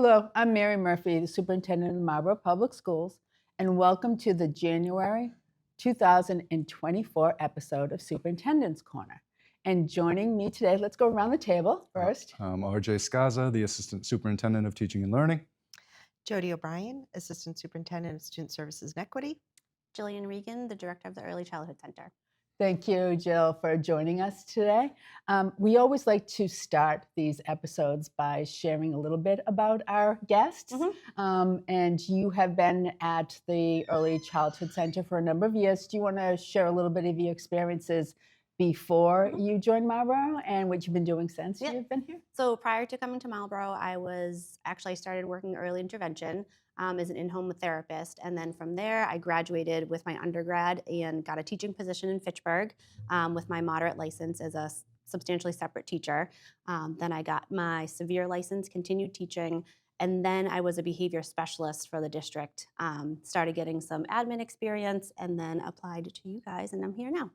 Hello, I'm Mary Murphy, the Superintendent of Marlborough Public Schools, and welcome to the January 2024 episode of Superintendent's Corner. And joining me today, let's go around the table first. I'm RJ Skaza, the Assistant Superintendent of Teaching and Learning. Jody O'Brien, Assistant Superintendent of Student Services and Equity. Jill Regan, the Director of the Early Childhood Center. Thank you, Jill, for joining us today. We always like to start these episodes by sharing a little bit about our guests. And you have been at the Early Childhood Center for a number of years. Do you want to share a little bit of your experiences before you joined Marlborough and what you've been doing since you've been here? So prior to coming to Marlborough, I started working early intervention as an in-home therapist. And then from there, I graduated with my undergrad and got a teaching position in Fitchburg with my moderate license as a substantially separate teacher. Then I got my severe license, continued teaching, and then I was a behavior specialist for the district. Started getting some admin experience and then applied to you guys, and I'm here now.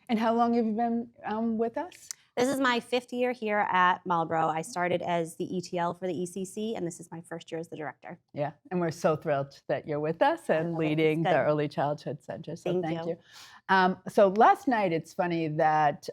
And how long have you been with us? This is my 5th year here at Marlborough. I started as the ETL for the ECC, and this is my first year as the director. Yeah, and we're so thrilled that you're with us and leading the Early Childhood Center. So thank you. So last night, it's funny that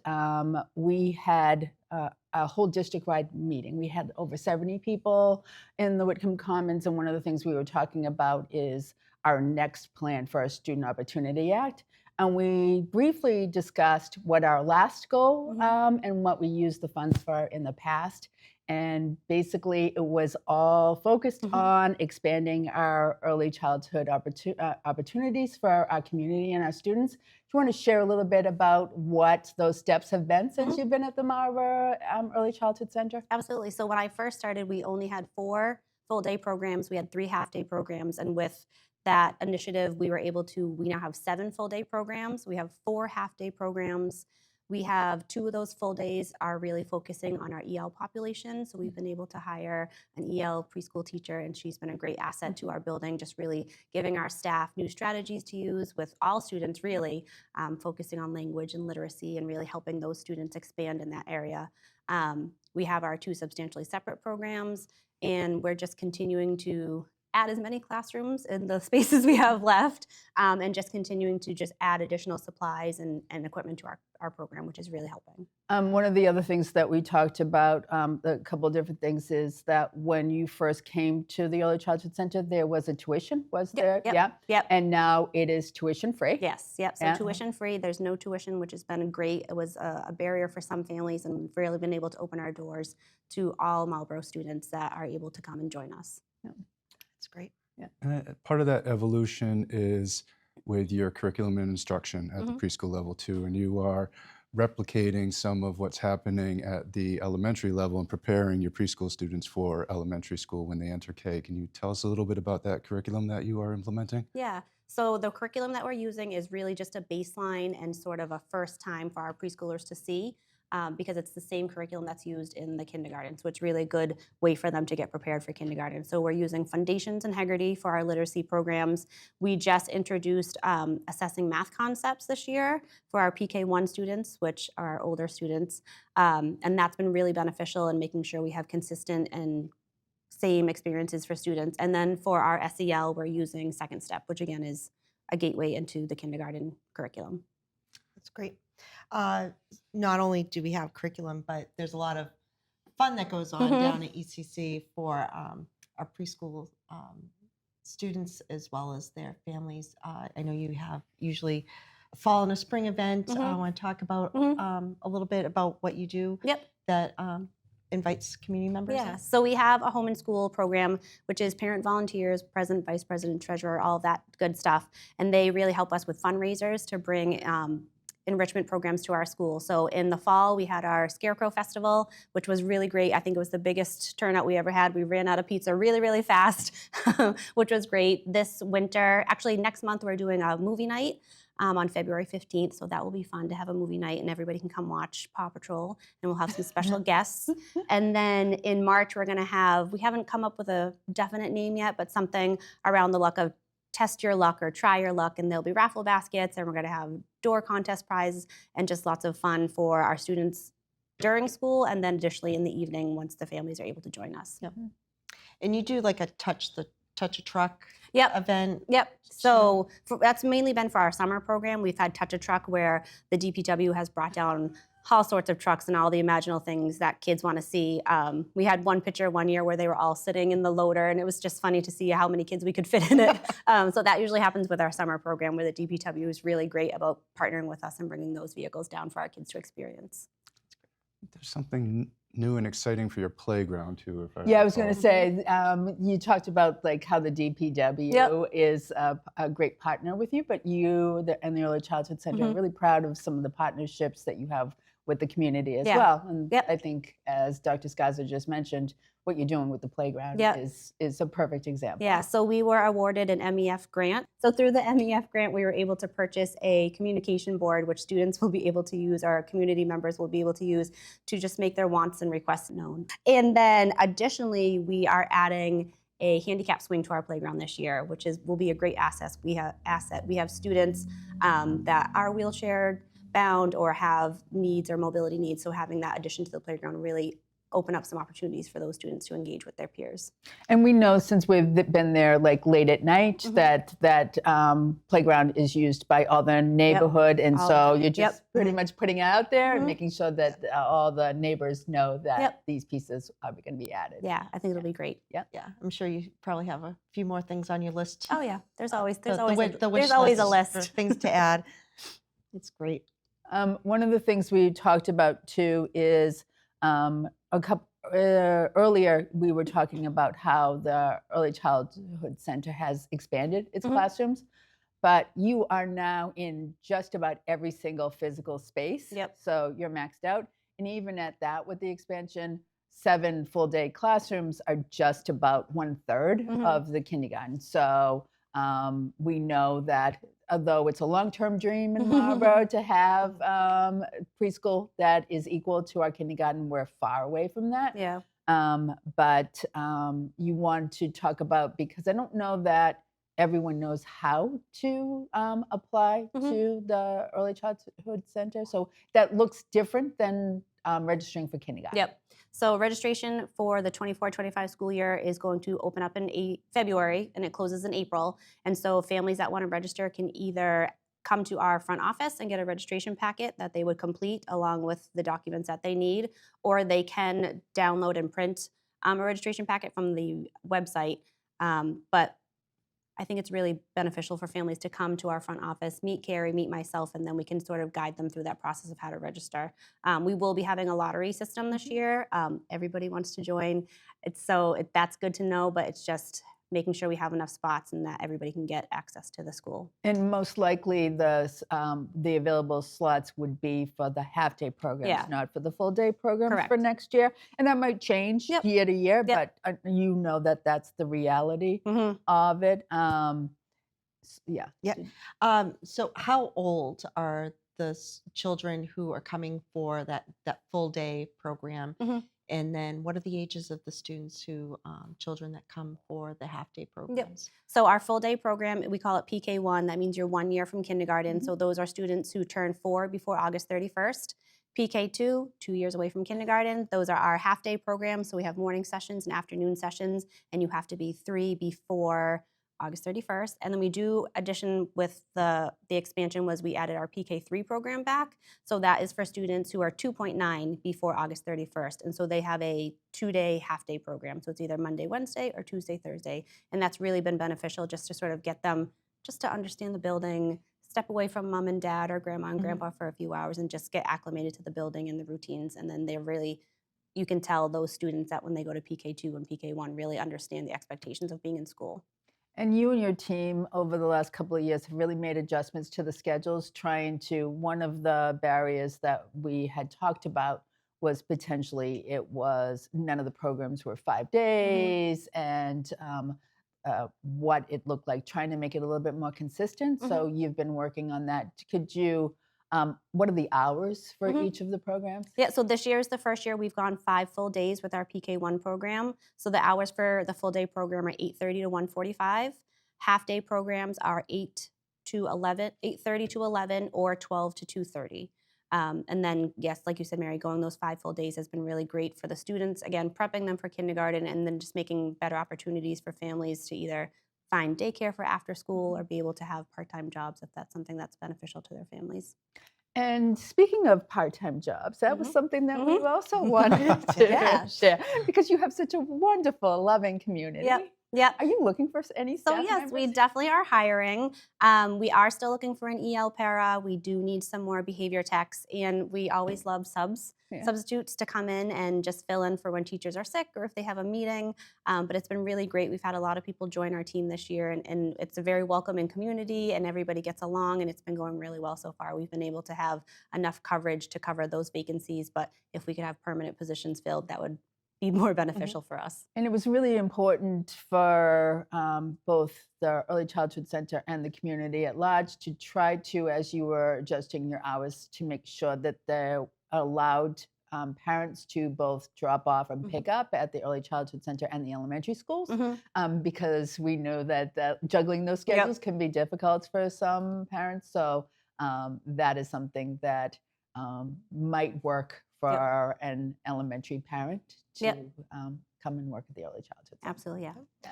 we had a whole district-wide meeting. We had over 70 people in the Whitcomb Commons, and one of the things we were talking about is our next plan for our Student Opportunity Act. And we briefly discussed what our last goal and what we used the funds for in the past. And basically, it was all focused on expanding our early childhood opportunities for our community and our students. Do you want to share a little bit about what those steps have been since you've been at the Marlborough Early Childhood Center? Absolutely. So when I first started, we only had 4 full-day programs. We had 3 half-day programs. And with that initiative, we now have 7 full-day programs. We have 4 half-day programs. We have 2 of those full days are really focusing on our EL population. So we've been able to hire an EL preschool teacher, and she's been a great asset to our building, just really giving our staff new strategies to use with all students, really focusing on language and literacy and really helping those students expand in that area. We have our 2 substantially separate programs, and we're just continuing to add as many classrooms in the spaces we have left, and just continuing to just add additional supplies and equipment to our program, which is really helping. One of the other things that we talked about, a couple of different things, is that when you first came to the Early Childhood Center, there was a tuition, was there? Yep. And now it is tuition free? Yes, yep. So tuition free, there's no tuition, which has been great. It was a barrier for some families, and we've really been able to open our doors to all Marlborough students that are able to come and join us. That's great. And part of that evolution is with your curriculum and instruction at the preschool level too, and you are replicating some of what's happening at the elementary level and preparing your preschool students for elementary school when they enter K. Can you tell us a little bit about that curriculum that you are implementing? Yeah. So the curriculum that we're using is really just a baseline and sort of a first time for our preschoolers to see. Because it's the same curriculum that's used in the kindergarten. So it's really a good way for them to get prepared for kindergarten. So we're using Foundations in Heggerty for our literacy programs. We just introduced assessing math concepts this year for our PK1 students, which are our older students. And that's been really beneficial in making sure we have consistent and same experiences for students. And then for our SEL, we're using Second Step, which again is a gateway into the kindergarten curriculum. That's great. Not only do we have curriculum, but there's a lot of fun that goes on down at ECC for our preschool students as well as their families. I know you have usually a fall and a spring event. I want to talk about a little bit about what you do that invites community members. Yeah, so we have a home and school program, which is parent volunteers, president, vice president, treasurer, all that good stuff. And they really help us with fundraisers to bring enrichment programs to our school. So in the fall, we had our Scarecrow Festival, which was really great. I think it was the biggest turnout we ever had. We ran out of pizza really, really fast, which was great. This winter, actually next month, we're doing a movie night on February 15th. So that will be fun to have a movie night and everybody can come watch Paw Patrol, and we'll have some special guests. And then in March, we haven't come up with a definite name yet, but something around the luck of test your luck or try your luck, and there'll be raffle baskets, and we're going to have door contest prizes and just lots of fun for our students during school, and then additionally in the evening once the families are able to join us. Yep. And you do like a touch a truck Yep. event. Yep. So that's mainly been for our summer program. We've had Touch a Truck where the DPW has brought down all sorts of trucks and all the imaginable things that kids want to see. We had one picture one year where they were all sitting in the loader, and it was just funny to see how many kids we could fit in it. So that usually happens with our summer program, where the DPW is really great about partnering with us and bringing those vehicles down for our kids to experience. There's something new and exciting for your playground too. Yeah, I was going to say, you talked about like how the DPW is a great partner with you, but you and the Early Childhood Center are really proud of some of the partnerships that you have with the community as well. And I think, as Dr. Skaza just mentioned, what you're doing with the playground is a perfect example. Yeah, so we were awarded an MEF grant. So through the MEF grant, we were able to purchase a communication board, which students will be able to use, our community members will be able to use to just make their wants and requests known. And then additionally, we are adding a handicap swing to our playground this year, which will be a great asset. We have students that are wheelchair bound or have needs or mobility needs. So having that addition to the playground really open up some opportunities for those students to engage with their peers. And we know, since we've been there like late at night, that playground is used by all the neighborhood. And so you're just pretty much putting it out there and making sure that all the neighbors know that these pieces are going to be added. Yeah, I think it'll be great. Yeah, I'm sure you probably have a few more things on your list. Oh yeah, there's always there's a list list for things to add. It's great. One of the things we talked about too is earlier we were talking about how the Early Childhood Center has expanded its classrooms, but you are now in just about every single physical space. So you're maxed out. And even at that, with the expansion, 7 full-day classrooms are just about 1/3 of the kindergarten. So we know that although it's a long-term dream in Marlborough to have preschool that is equal to our kindergarten, we're far away from that. But you want to talk about, because I don't know that everyone knows how to apply to the Early Childhood Center. So that looks different than registering for kindergarten. So registration for the 24-25 school year is going to open up in February, and it closes in April. And so families that want to register can either come to our front office and get a registration packet that they would complete along with the documents that they need, or they can download and print a registration packet from the website. But I think it's really beneficial for families to come to our front office, meet Carrie, meet myself, and then we can sort of guide them through that process of how to register. We will be having a lottery system this year. Everybody wants to join. That's good to know, but it's just making sure we have enough spots and that everybody can get access to the school. And most likely the available slots would be for the half-day programs, not for the full-day programs for next year. And that might change year to year, but you know that that's the reality of it. So how old are the children who are coming for that full-day program? And then what are the ages of the students children that come for the half-day programs? So our full-day program, we call it PK1. That means you're 1 year from kindergarten. So those are students who turn 4 before August 31st. PK2, 2 years away from kindergarten. Those are our half-day programs. So we have morning sessions and afternoon sessions, and you have to be 3 before August 31st. And then we do addition with the expansion was we added our PK3 program back. So that is for students who are 2.9 before August 31st. And so they have a 2-day half-day program. So it's either Monday, Wednesday, or Tuesday, Thursday. And that's really been beneficial just to sort of get them just to understand the building, step away from mom and dad or grandma and grandpa for a few hours and just get acclimated to the building and the routines. And then you can tell those students that when they go to PK2 and PK1 really understand the expectations of being in school. And you and your team over the last couple of years have really made adjustments to the schedules, one of the barriers that we had talked about was potentially none of the programs were 5 days and what it looked like, trying to make it a little bit more consistent. So you've been working on that. Could you, what are the hours for each of the programs? So this year is the first year we've gone 5 full days with our PK1 program. So the hours for the full day program are 8:30 to 1:45. Half day programs are 8:30 to 11, or 12 to 2:30. And then, yes, like you said, Mary, going those 5 full days has been really great for the students. Again, prepping them for kindergarten and then just making better opportunities for families to either find daycare for after school or be able to have part-time jobs if that's something that's beneficial to their families. And speaking of part-time jobs, that was Mhm. something that we Mhm. also wanted to Yes. share because you have such a wonderful, loving community. Yep. Are you looking for any So staff yes, we members? definitely are hiring. We are still looking for an EL para. We do need some more behavior techs, and we always love Yeah. substitutes to come in and just fill in for when teachers are sick or if they have a meeting. But it's been really great. We've had a lot of people join our team this year, and it's a very welcoming community, and everybody gets along, and it's been going really well so far. We've been able to have enough coverage to cover those vacancies, but if we could have permanent positions filled, that would be more beneficial for us. And it was really important for both the Early Childhood Center and the community at large to try to, as you were adjusting your hours, to make sure that they allowed parents to both drop off and pick up at the Early Childhood Center and the elementary schools, because we know that juggling those schedules can be difficult for some parents. So that is something that might work for an elementary parent to come and work at the Early Childhood Center. Absolutely, yeah. I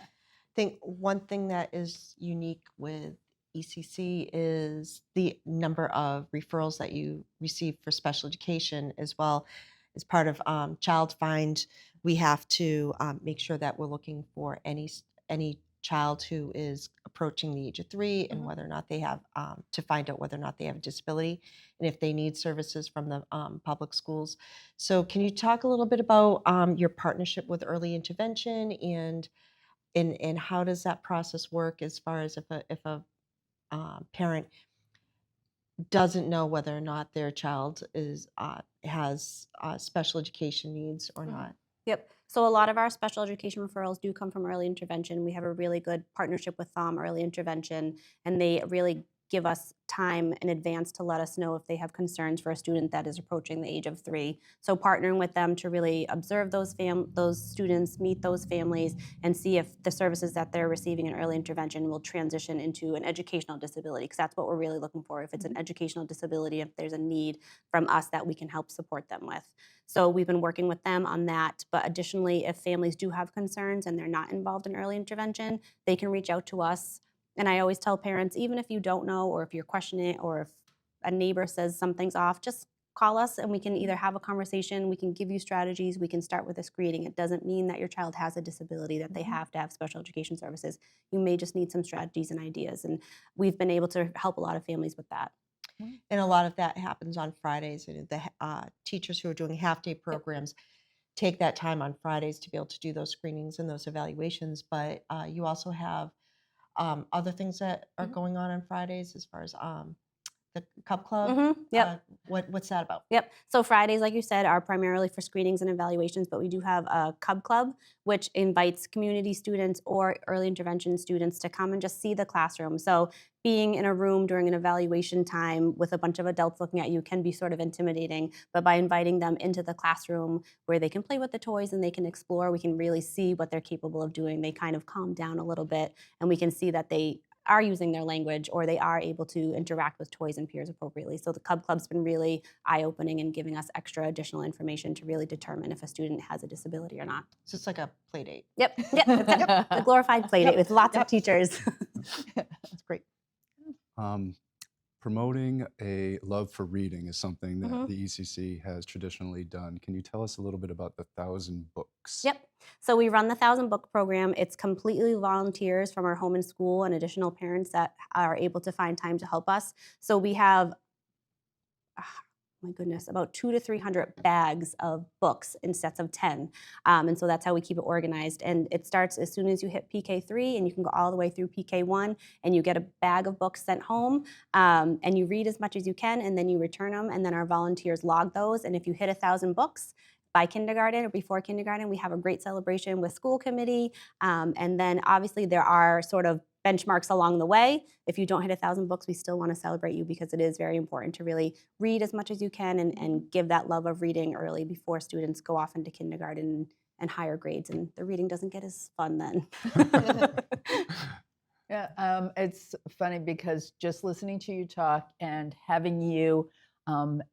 think one thing that is unique with ECC is the number of referrals that you receive for special education as well. As part of Child Find, we have to make sure that we're looking for any child who is approaching the age of 3 and whether or not they have to find out whether or not they have a disability and if they need services from the public schools. So can you talk a little bit about your partnership with early intervention and how does that process work as far as if a parent doesn't know whether or not their child has special education needs or not? Yep. So a lot of our special education referrals do come from early intervention. We have a really good partnership with early intervention, and they really give us time in advance to let us know if they have concerns for a student that is approaching the age of 3. So partnering with them to really observe those students, meet those families, and see if the services that they're receiving in early intervention will transition into an educational disability, because that's what we're really looking for. If it's an educational disability, if there's a need from us that we can help support them with. So we've been working with them on that. But additionally, if families do have concerns and they're not involved in early intervention, they can reach out to us. And I always tell parents, even if you don't know, or if you're questioning it, or if a neighbor says something's off, just call us and we can either have a conversation, we can give you strategies, we can start with a screening. It doesn't mean that your child has a disability, that they have to have special education services. You may just need some strategies and ideas. And we've been able to help a lot of families with that. And a lot of that happens on Fridays. And the teachers who are doing half-day programs take that time on Fridays to be able to do those screenings and those evaluations. But you also have other things that are going on Fridays as far as the Cub Club. Yep. What's that about? Yep. So Fridays, like you said, are primarily for screenings and evaluations, but we do have a Cub Club, which invites community students or early intervention students to come and just see the classroom. So being in a room during an evaluation time with a bunch of adults looking at you can be sort of intimidating, but by inviting them into the classroom where they can play with the toys and they can explore, we can really see what they're capable of doing. They kind of calm down a little bit, and we can see that they are using their language or they are able to interact with toys and peers appropriately. So the Cub Club's been really eye-opening and giving us extra additional information to really determine if a student has a disability or not. So it's like a play date. Yep. It's a glorified play date with lots of teachers. That's great. Promoting a love for reading is something that the ECC has traditionally done. Can you tell us a little bit about the 1,000 books? Yep. So we run the 1,000 book program. It's completely volunteers from our home and school and additional parents that are able to find time to help us. So we have, my goodness, about 200 to 300 bags of books in sets of 10. And so that's how we keep it organized. And it starts as soon as you hit PK3, and you can go all the way through PK1, and you get a bag of books sent home, and you read as much as you can, and then you return them, and then our volunteers log those. And if you hit 1,000 books, by kindergarten or before kindergarten, we have a great celebration with school committee. And then obviously there are sort of benchmarks along the way. If you don't hit 1,000 books, we still want to celebrate you because it is very important to really read as much as you can and give that love of reading early before students go off into kindergarten and higher grades. And the reading doesn't get as fun then. Yeah, it's funny because just listening to you talk and having you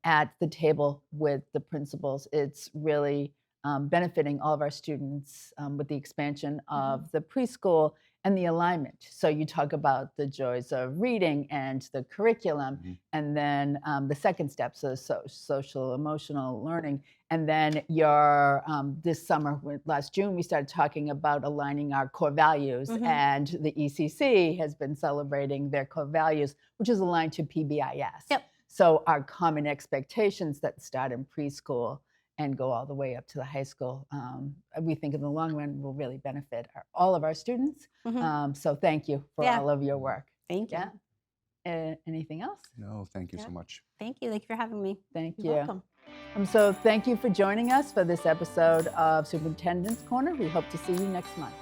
at the table with the principals. It's really benefiting all of our students with the expansion of the preschool and the alignment. So you talk about the joys of reading and the curriculum, and then the second step, so social emotional learning. And then your this summer, last June, we started talking about aligning our core values, and the ECC has been celebrating their core values, which is aligned to PBIS. Yep. So our common expectations that start in preschool and go all the way up to the high school, we think in the long run will really benefit all of our students. So thank you for all of your work. Thank you. Anything else? No, thank you so much. Thank you. Thank you for having me. Thank you. You're welcome. So thank you for joining us for this episode of Superintendent's Corner. We hope to see you next month.